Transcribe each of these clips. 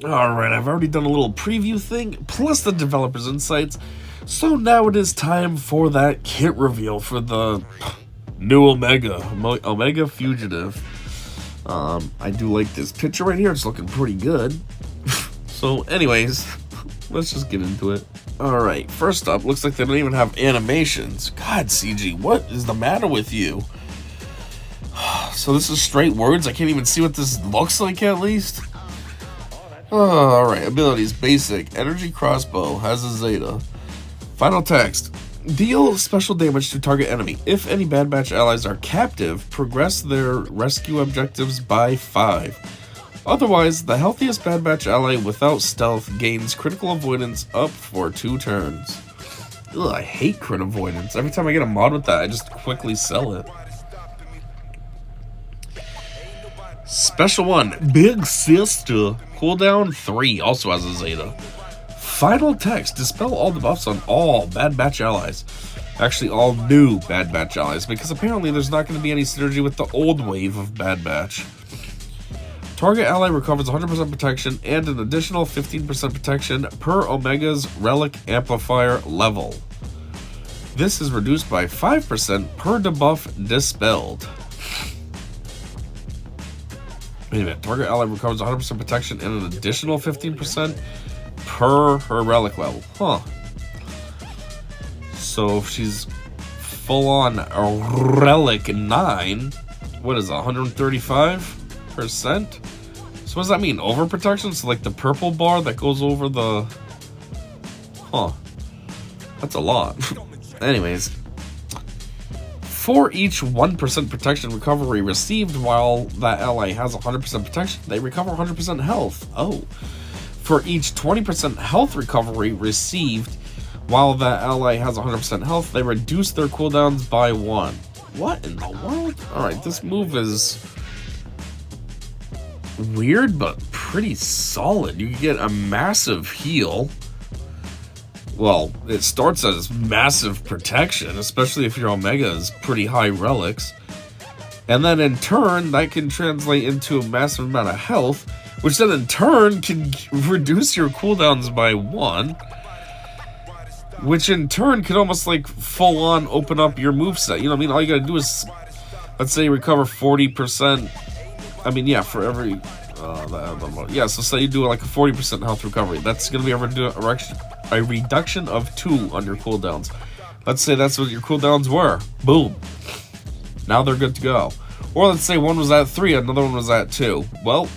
Alright, I've already done a little preview thing, plus the developer's insights, so now it is time for that kit reveal for the new Omega Fugitive. I do like this picture right here, it's looking pretty good. So anyways, let's just get into it. Alright, first up, looks like they don't even have animations. God, CG, what is the matter with you? So this is straight words, I can't even see what this looks like at least. Alright, abilities, basic, energy crossbow, has a Zeta. Final text, deal special damage to target enemy. If any Bad Batch allies are captive, progress their rescue objectives by 5. Otherwise, the healthiest Bad Batch ally without stealth gains critical avoidance up for 2 turns. Ugh, I hate crit avoidance. Every time I get a mod with that, I just quickly sell it. Special 1, Big Sister, cooldown 3, also has a Zeta. Final text, dispel all debuffs on all Bad Batch allies. Actually, all new Bad Batch allies, because apparently there's not going to be any synergy with the old wave of Bad Batch. Target ally recovers 100% protection and an additional 15% protection per Omega's Relic Amplifier level. This is reduced by 5% per debuff dispelled. Wait a minute, target ally recovers 100% protection and an additional 15% per her relic level. Huh. So if she's full on a relic 9, what is it, 135%? So what does that mean? Overprotection? So like the purple bar that goes over the... Huh. That's a lot. Anyways. For each 1% protection recovery received while that ally has 100% protection, they recover 100% health. Oh. For each 20% health recovery received while that ally has 100% health, they reduce their cooldowns by 1. What in the world? Alright, this move is weird, but pretty solid. You get a massive heal. Well, it starts as massive protection, especially if your Omega is pretty high relics. And then in turn, that can translate into a massive amount of health, which then in turn can reduce your cooldowns by 1. Which in turn could almost like full on open up your moveset. You know what I mean? All you gotta do is, let's say you recover 40%. I mean, yeah, for every... yeah, so say you do like a 40% health recovery. That's going to be a reduction of 2 on your cooldowns. Let's say that's what your cooldowns were. Boom. Now they're good to go. Or let's say one was at 3, another one was at 2. Well,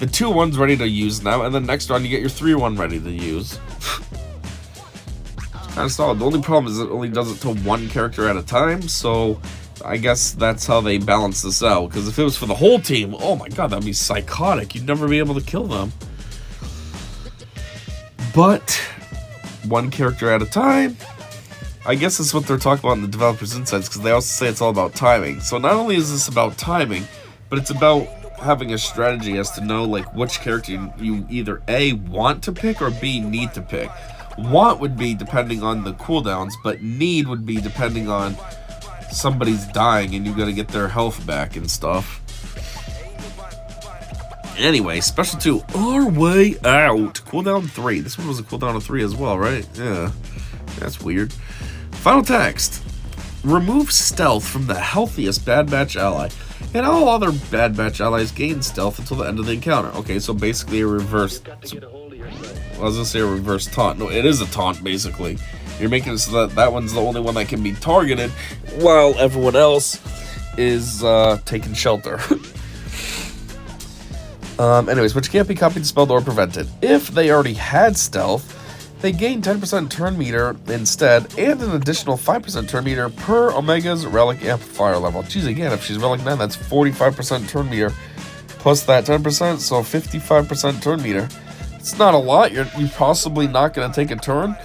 the 2 one's ready to use now, and then next round you get your 3 one ready to use. It's kind of solid. The only problem is it only does it to 1 character at a time, so... I guess that's how they balance this out, because if it was for the whole team, oh my god, that'd be psychotic. You'd never be able to kill them. But 1 character at a time, I guess that's what they're talking about in the developer's insights, because they also say it's all about timing. So not only is this about timing, but it's about having a strategy as to know like which character you either A, want to pick, or B, need to pick. Want would be depending on the cooldowns, but need would be depending on somebody's dying and you gotta get their health back and stuff. Anyway, special 2, Our Way Out. Cooldown 3. This one was a cooldown of 3 as well, right? Yeah. That's weird. Final text. Remove stealth from the healthiest Bad Batch ally, and all other Bad Batch allies gain stealth until the end of the encounter. Okay, so basically a reverse... I was gonna say a reverse taunt. No, it is a taunt, basically. You're making it so that that one's the only one that can be targeted, while everyone else is taking shelter. Anyways, which can't be copied, dispelled, or prevented. If they already had stealth, they gain 10% turn meter instead, and an additional 5% turn meter per Omega's Relic Amplifier level. Geez, again, if she's Relic 9, that's 45% turn meter, plus that 10%, so 55% turn meter. It's not a lot. You're possibly not going to take a turn.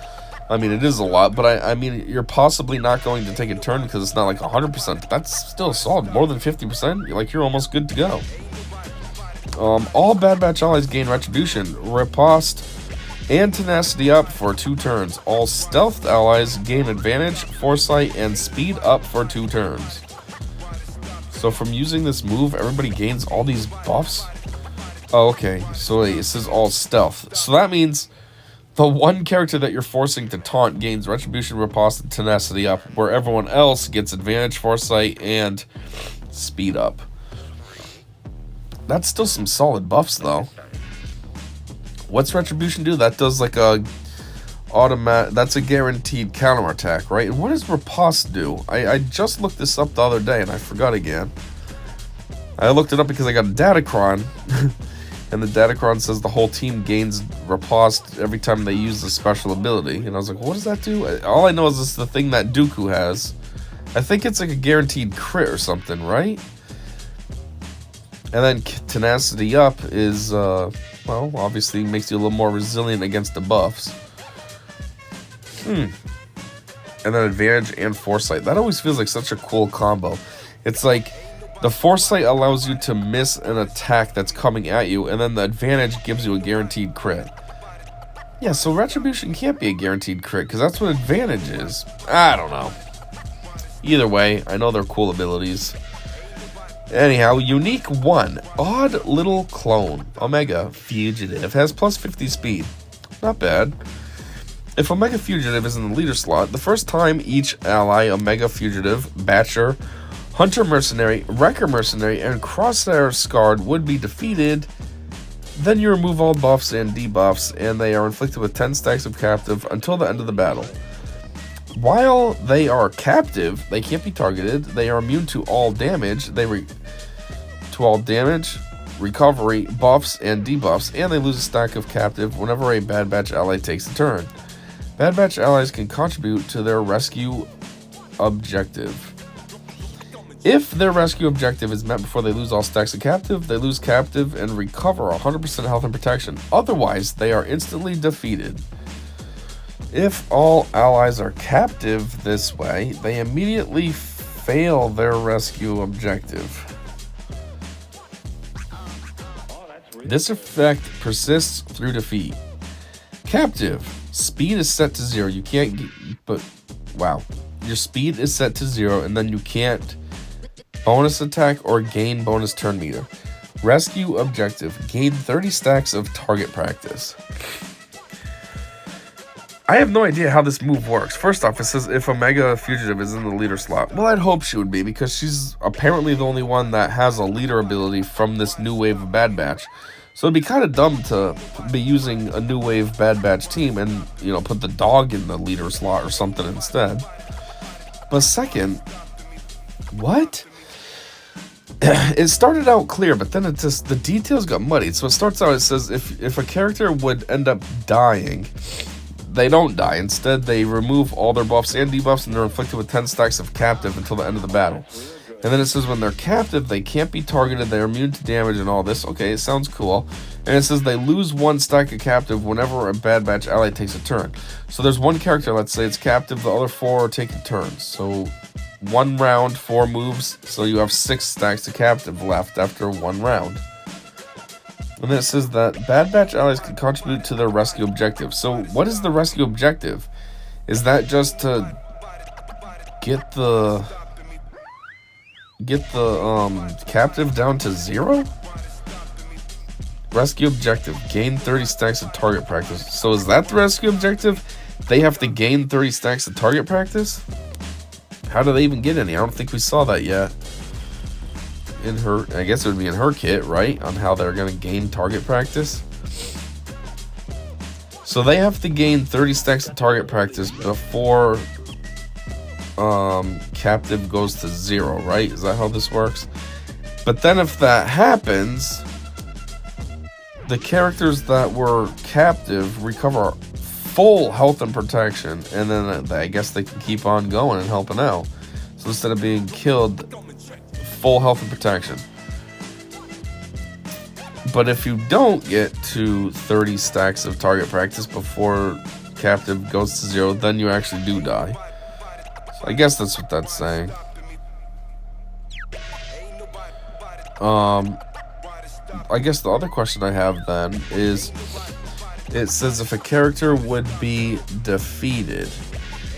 I mean, it is a lot, but I mean, you're possibly not going to take a turn because it's not like 100%. That's still solid. More than 50%, you're almost good to go. All Bad Batch allies gain Retribution, Riposte, and Tenacity up for 2 turns. All Stealth allies gain Advantage, Foresight, and Speed up for 2 turns. So from using this move, everybody gains all these buffs? Oh, okay. So wait, it says all stealth. So that means the one character that you're forcing to taunt gains retribution, riposte, and tenacity up, where everyone else gets advantage, foresight, and speed up. That's still some solid buffs, though. What's retribution do? That does like a automatic. That's a guaranteed counterattack, right? And what does riposte do? I just looked this up the other day and I forgot again. I looked it up because I got a Datacron. And the Datacron says the whole team gains riposte every time they use the special ability. And I was like, what does that do? All I know is it's the thing that Dooku has. I think it's like a guaranteed crit or something, right? And then tenacity up is, well, obviously makes you a little more resilient against the buffs. And then advantage and foresight. That always feels like such a cool combo. It's like the foresight allows you to miss an attack that's coming at you, and then the advantage gives you a guaranteed crit. Yeah, so retribution can't be a guaranteed crit, because that's what advantage is. I don't know. Either way, I know they're cool abilities. Anyhow, unique 1. Odd little clone. Omega Fugitive. Has plus 50 speed. Not bad. If Omega Fugitive is in the leader slot, the first time each ally, Omega Fugitive, Batcher, Hunter Mercenary, Wrecker Mercenary, and Crosshair Scarred would be defeated, then you remove all buffs and debuffs, and they are inflicted with 10 stacks of captive until the end of the battle. While they are captive, they can't be targeted. They are immune to all damage. Recovery, buffs, and debuffs, and they lose a stack of captive whenever a Bad Batch ally takes a turn. Bad Batch allies can contribute to their rescue objective. If their rescue objective is met before they lose all stacks of captive, they lose captive and recover 100% health and protection. Otherwise, they are instantly defeated. If all allies are captive this way, they immediately fail their rescue objective. This effect persists through defeat. Captive. Speed is set to 0. You can't get, but wow. Your speed is set to 0, and then you can't bonus attack or gain bonus turn meter. Rescue objective. Gain 30 stacks of target practice. I have no idea how this move works. First off, it says if Omega Fugitive is in the leader slot. Well, I'd hope she would be, because she's apparently the only one that has a leader ability from this new wave of Bad Batch. So it'd be kind of dumb to be using a new wave Bad Batch team and, you know, put the dog in the leader slot or something instead. But second, what? It started out clear, but then it just, the details got muddied. So it starts out, it says if a character would end up dying, they don't die. Instead, they remove all their buffs and debuffs, and they're inflicted with 10 stacks of captive until the end of the battle. And then it says when they're captive, they can't be targeted, they're immune to damage and all this. Okay, it sounds cool. And it says they lose 1 stack of captive whenever a Bad Batch ally takes a turn. So there's one character, let's say it's captive, the other 4 are taking turns. So 1 round, 4 moves, so you have 6 stacks of captive left after 1 round. And then it says that Bad Batch allies can contribute to their rescue objective. So what is the rescue objective? Is that just to get the captive down to 0? Rescue objective. Gain 30 stacks of target practice. So is that the rescue objective? They have to gain 30 stacks of target practice? How do they even get any? I don't think we saw that yet. In her, I guess it would be in her kit, right? On how they're going to gain target practice. So they have to gain 30 stacks of target practice before captive goes to 0, right? Is that how this works? But then if that happens, the characters that were captive recover full health and protection, and then I guess they can keep on going and helping out. So instead of being killed, full health and protection. But if you don't get to 30 stacks of target practice before captive goes to 0, then you actually do die. So I guess that's what that's saying. I guess the other question I have then is, it says if a character would be defeated.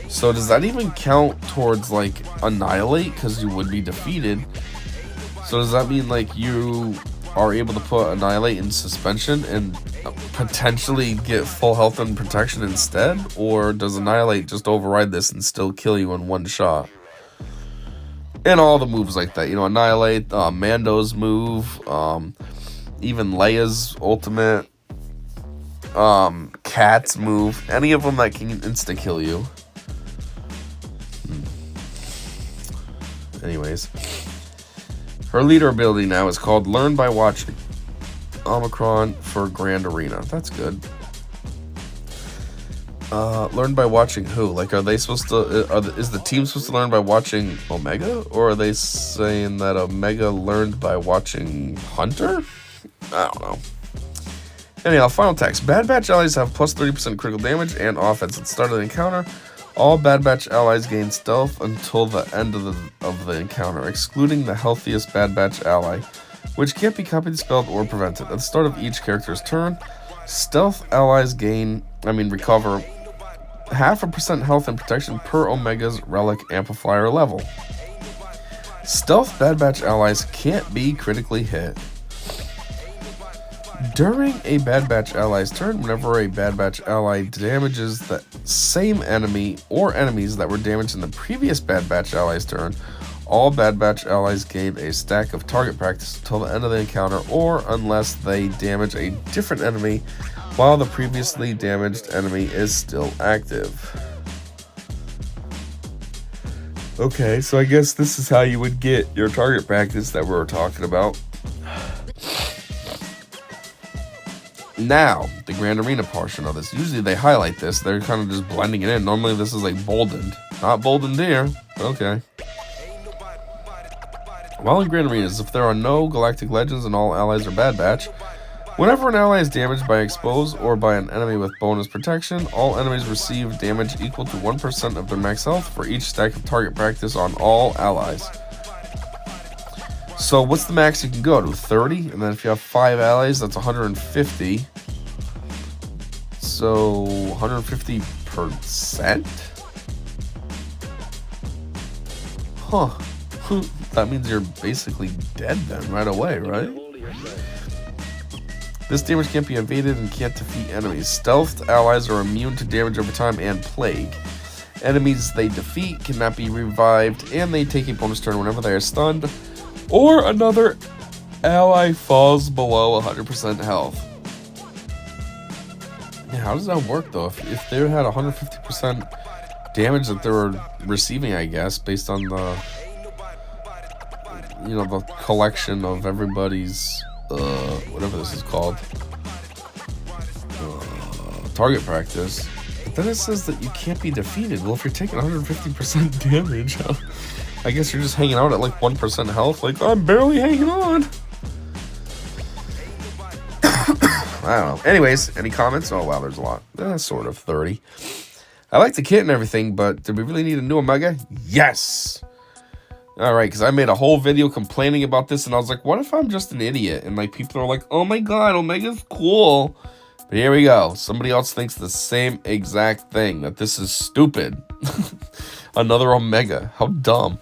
So does that even count towards like annihilate? Because you would be defeated. So does that mean like you are able to put Annihilate in suspension and potentially get full health and protection instead? Or does Annihilate just override this and still kill you in one shot? And all the moves like that, you know, Annihilate, Mando's move, even Leia's ultimate, Cat's move, any of them that can insta-kill you. Anyways, her leader ability now is called Learn by Watching. Omicron for Grand Arena. That's good. Learn by watching who? Like, are they supposed to? Is the team supposed to learn by watching Omega, or are they saying that Omega learned by watching Hunter? I don't know. Anyhow, final text. Bad Batch allies have plus 30% critical damage and offense at the start of the encounter. All Bad Batch allies gain stealth until the end of the encounter, excluding the healthiest Bad Batch ally, which can't be copied, spelled, or prevented. At the start of each character's turn, stealth allies recover 0.5% health and protection per Omega's relic amplifier level. Stealth Bad Batch allies can't be critically hit. During a Bad Batch ally's turn, whenever a Bad Batch ally damages the same enemy or enemies that were damaged in the previous Bad Batch ally's turn, all Bad Batch allies gain a stack of target practice until the end of the encounter, or unless they damage a different enemy while the previously damaged enemy is still active. Okay, so I guess this is how you would get your target practice that we were talking about. Now, the Grand Arena portion of this. Usually they highlight this. They're kind of just blending it in. Normally this is like boldened. Not boldened here. Okay. While in Grand Arenas, if there are no Galactic Legends and all allies are Bad Batch, whenever an ally is damaged by expose or by an enemy with bonus protection, all enemies receive damage equal to 1% of their max health for each stack of target practice on all allies. So what's the max you can go to? 30? And then if you have 5 allies, that's 150. So 150%? Huh. That means you're basically dead then right away, right? This damage can't be evaded and can't defeat enemies. Stealthed allies are immune to damage over time and plague. Enemies they defeat cannot be revived, and they take a bonus turn whenever they are stunned, or another ally falls below 100% health. Yeah, how does that work though? If they had 150% damage that they were receiving, I guess, based on the, you know, the collection of everybody's, whatever this is called, target practice. But then it says that you can't be defeated. Well, if you're taking 150% damage, I guess you're just hanging out at like 1% health. Like, I'm barely hanging on. I don't know. Anyways, any comments? Oh, wow, there's a lot. Sort of 30. I like the kit and everything, but do we really need a new Omega? Yes! Alright, because I made a whole video complaining about this, and I was like, what if I'm just an idiot? And like, people are like, oh my god, Omega's cool. But here we go. Somebody else thinks the same exact thing, that this is stupid. Another Omega. How dumb.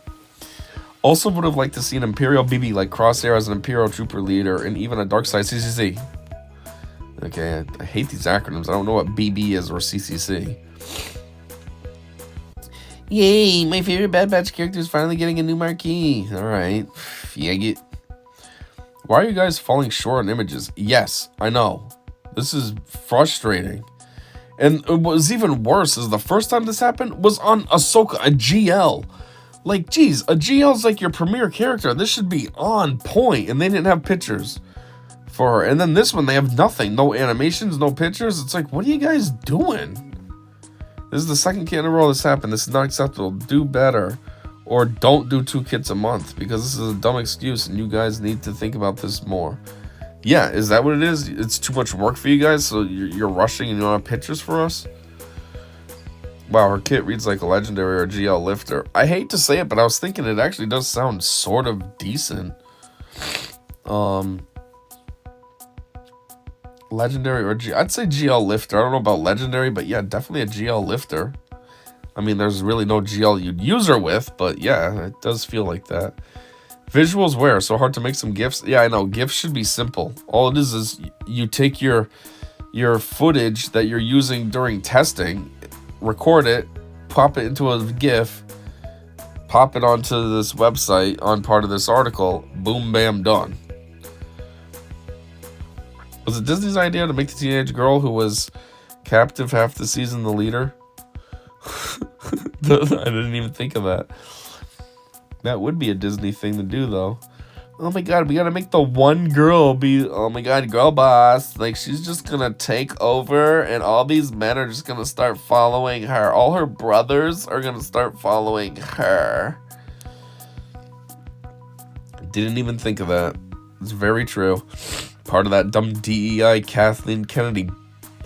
Also would have liked to see an Imperial BB like Crosshair as an Imperial Trooper leader, and even a Darkside CCC. Okay, I hate these acronyms. I don't know what BB is or CCC. Yay, my favorite Bad Batch character is finally getting a new marquee. Alright, fag it. Why are you guys falling short on images? Yes, I know. This is frustrating. And what was even worse is the first time this happened was on Ahsoka, a GL. Like, geez, a GL is like your premier character. This should be on point, and they didn't have pictures for her. And then this one, they have nothing. No animations, no pictures. It's like, what are you guys doing? This is the second kit in a row this happened. This is not acceptable. Do better. Or don't do 2 kits a month, because this is a dumb excuse, and you guys need to think about this more. Yeah, is that what it is? It's too much work for you guys, so you're rushing and you don't have pictures for us? Wow, her kit reads like a legendary or GL lifter. I hate to say it, but I was thinking it actually does sound sort of decent. Legendary or I'd say GL lifter. I don't know about legendary, but yeah, definitely a GL lifter. I mean, there's really no GL you'd use her with, but yeah, it does feel like that. Visuals where? So hard to make some GIFs? Yeah, I know. GIFs should be simple. All it is you take your footage that you're using during testing, record it, pop it into a GIF, pop it onto this website on part of this article, boom, bam, done. Was it Disney's idea to make the teenage girl who was captive half the season the leader? I didn't even think of that. That would be a Disney thing to do, though. Oh my god, we gotta make the one girl be, oh my god, girl boss. Like, she's just gonna take over, and all these men are just gonna start following her. All her brothers are gonna start following her. Didn't even think of that. It's very true. Part of that dumb DEI Kathleen Kennedy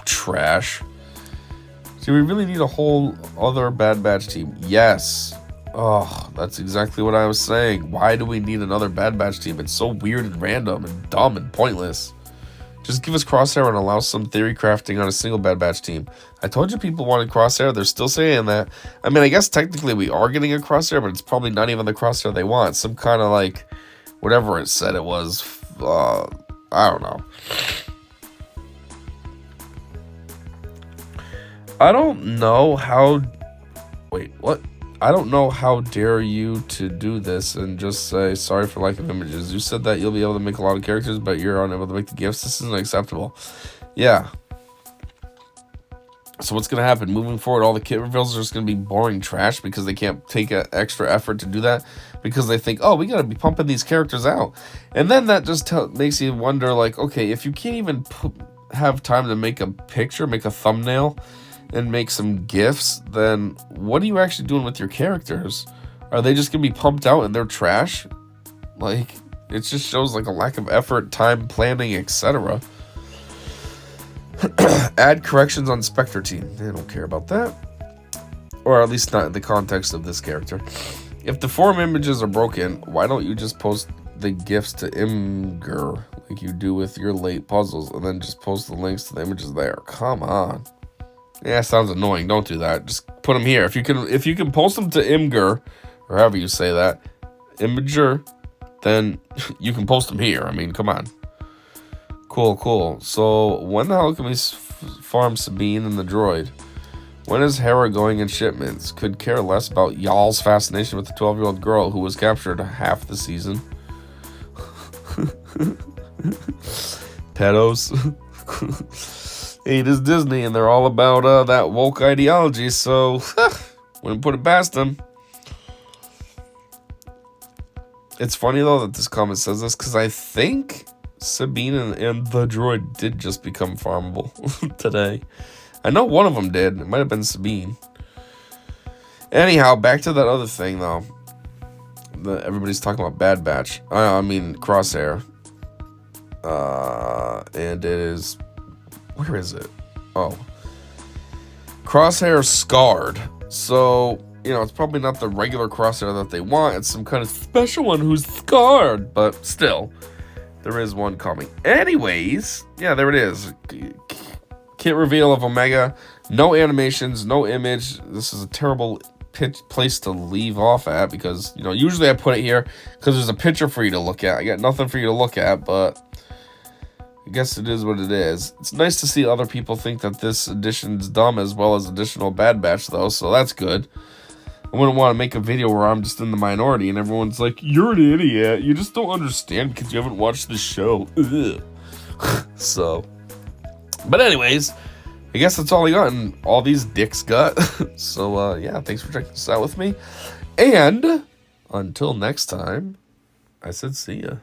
trash. Do we really need a whole other Bad Batch team? Yes. Oh, that's exactly what I was saying. Why do we need another Bad Batch team? It's so weird and random and dumb and pointless. Just give us Crosshair and allow some theory crafting on a single Bad Batch team. I told you people wanted Crosshair. They're still saying that. I mean, I guess technically we are getting a Crosshair, but it's probably not even the Crosshair they want. Some kind of like, whatever it said it was. I don't know. I don't know how... Wait, what? I don't know how dare you to do this and just say, sorry for lack of images. You said that you'll be able to make a lot of characters, but you're unable to make the gifts. This isn't acceptable. Yeah. So what's going to happen? Moving forward, all the kit reveals are just going to be boring trash because they can't take an extra effort to do that because they think, oh, we got to be pumping these characters out. And then that just makes you wonder, like, okay, if you can't even have time to make a picture, make a thumbnail, and make some GIFs, then what are you actually doing with your characters? Are they just going to be pumped out and they're trash? Like, it just shows like a lack of effort, time, planning, etc. Add corrections on Spectre team. They don't care about that. Or at least not in the context of this character. If the forum images are broken, why don't you just post the GIFs to Imgur like you do with your late puzzles and then just post the links to the images there? Come on. Yeah, sounds annoying. Don't do that. Just put them here. If you can post them to Imgur, or however you say that, Imager, then you can post them here. I mean, come on. Cool. So, when the hell can we farm Sabine and the droid? When is Hera going in shipments? Could care less about y'all's fascination with the 12-year-old girl who was captured half the season. Pedos. Hey, it is Disney, and they're all about that woke ideology, so wouldn't put it past them. It's funny, though, that this comment says this, because I think Sabine and the droid did just become farmable today. I know one of them did. It might have been Sabine. Anyhow, back to that other thing, though. Everybody's talking about Bad Batch. I mean, Crosshair. And it is... Where is it? Oh. Crosshair scarred. So, it's probably not the regular Crosshair that they want. It's some kind of special one who's scarred. But still, there is one coming. Anyways, yeah, there it is. Kit reveal of Omega. No animations, no image. This is a terrible place to leave off at because, usually I put it here because there's a picture for you to look at. I got nothing for you to look at, but... I guess it is what it is. It's nice to see other people think that this edition's dumb as well as additional Bad Batch, though, so that's good. I wouldn't want to make a video where I'm just in the minority and everyone's like, you're an idiot. You just don't understand because you haven't watched the show. So. But anyways, I guess that's all I got and all these dicks got. So, yeah, thanks for checking this out with me. And until next time, I said see ya.